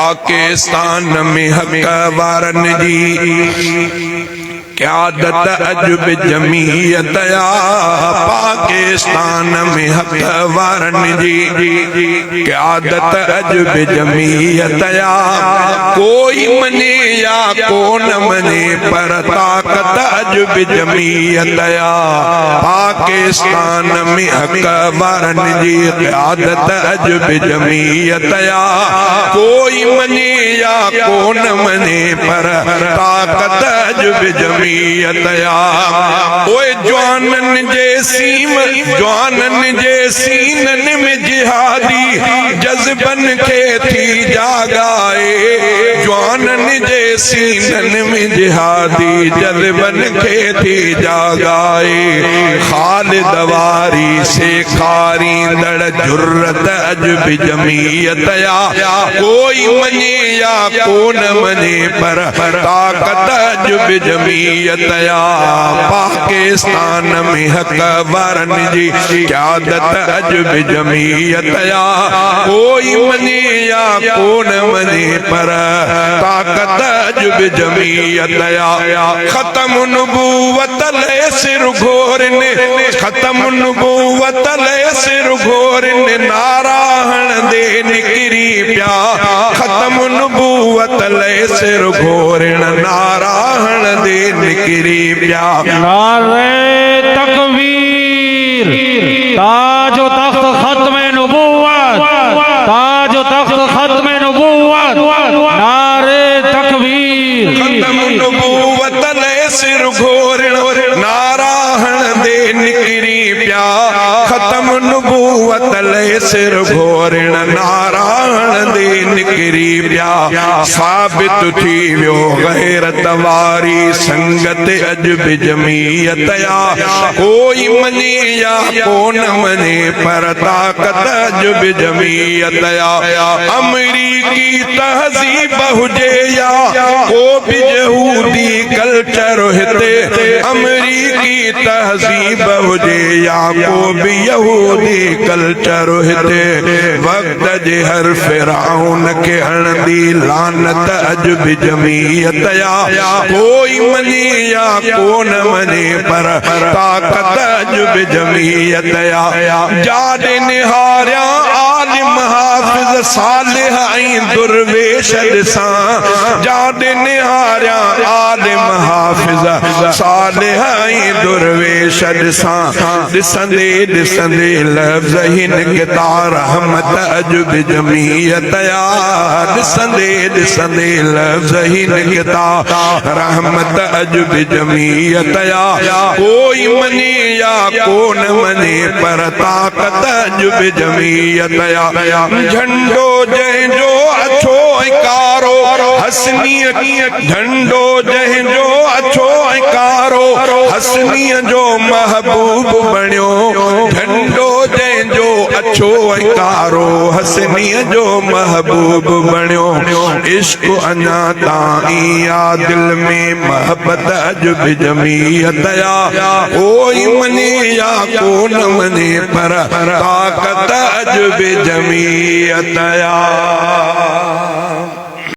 पाकिस्तान में हक वारन जी क़यादत अजब जमीयत या पाकिस्तान में हक वारन जी क़यादत अजब जमीयत या कोई मने या कोन मने पर ताकत अजब जमीयत या पाकिस्तान में हक वारन जी क़यादत अजब जमीयत या कोई मने या कोन मने पर ताकत अजब जमीयत या ओए जवानन जे सीनन में जिहादी जज्बन के थी जागाए जवानन जे सीनन में जिहादी जज्बन के थी जागाए खालिद वारी से खारी दड़ जुर्रत अजब जमीयत या कोई मने या कोन मने पर ताकत अजब जमीयत या पाकिस्तान में हक वारन जी क़यादत अजब जमीयत या कोई मने या कोन मने पर ताकत अजब जमीयत या खत्म नबूवत ले सिर घोरने खत्म नबूवत ले सिर घोरने नाराहण दे निकरी प्या खत्म नबूवत ले सिर घोरन नाराहण दे निकरी प्या नारे तकबीर ताजो तख्त खत्म नबूवत ताजो तख्त खत्म नबूवत नारे तकबीर खत्म नबूवत ले सिर घोरन नाराहण दे निकरी प्या खत्म नबूवत ले सिर घोरन नाराहण दे निकरी प्या साबित थी वियो गैरत वारी संगत अजब जमीयत या कोई मने या कोन मने पर ताकत अजब जमीयत या अमरीकी तहजीब हुजे या को भी यहूदी कल्चर हिते अमरीकी तहजीब हुजे या को भी यहूदी कल्चर हिते वक्त जे हर फिरौन के हणदी लानत अजब जमीयत या कोई मने या कोन मने पर ताकत अजब जमीयत या जादे निहारिया आलिम हाफिज सालिह ऐं दुर्वेश ॾिसां जादे निहारिया आलिम हाफिज सालिह ऐं दुर्वेश ॾिसां ॾिसंदे ॾिसंदे लफ़्ज़ हिन किता रहमत अजब जमीयत या ॾिसंदे ॾिसंदे लफ़्ज़ हिन किता रहमत अजब जमीयत या कोई मने या कोन मने पर ताकत अजब जमीयत या झंडो जंहिंजो अछो ऐं कारो हसनीअ झंडो जंहिंजो अछो ऐं कारो हसनीअ जो महबूब बणियो झंडो जंहिंजो अछो ऐं कारो हसनीअ जो महबूब बणियो इश्क अञा ताईं या दिल में मोहब्बत अजब जमीयत या कोई मने या कोन मने पर ताकत अजब जमीयत या